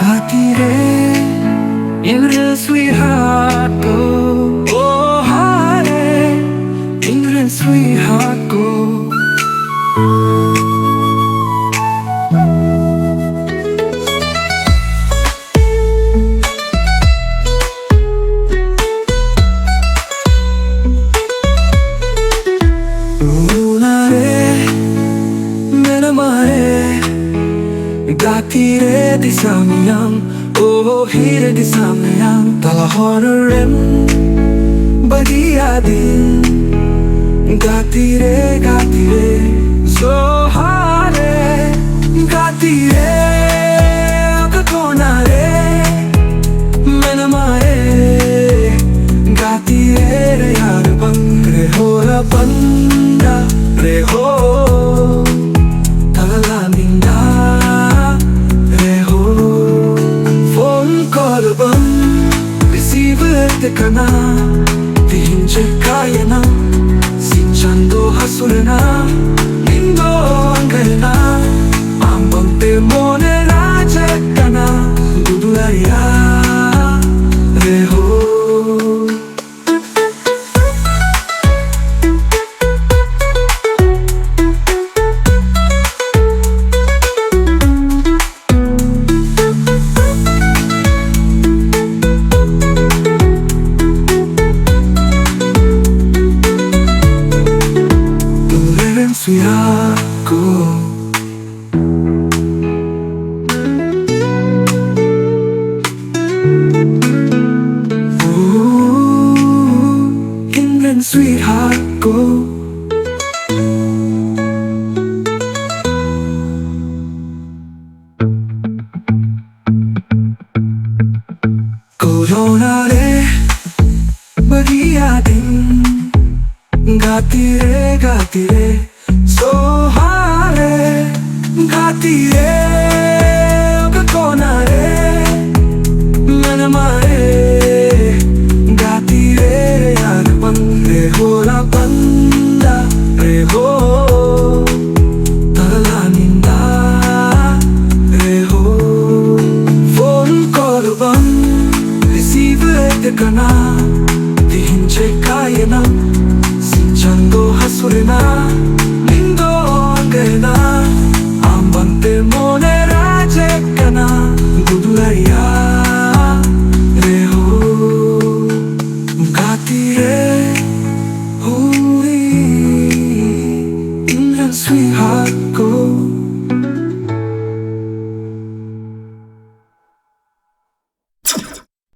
गाती रे in real sweetheart go. Oh hare in real sweetheart go. Gathi re di samyang, oh hire di samyang. Talahor rem bagia din. Gathi re so hare. Gathi re kakona re mena mare. Gathi re yaar bang re ho ra banda re ho. Kana dihinje kayana sinchando hasurena lindo angana ambang temone raja kana dudulaya reho. Sweetheart Indian sweetheart go. Corona re bagia din. Gathi re so hare. Gathi re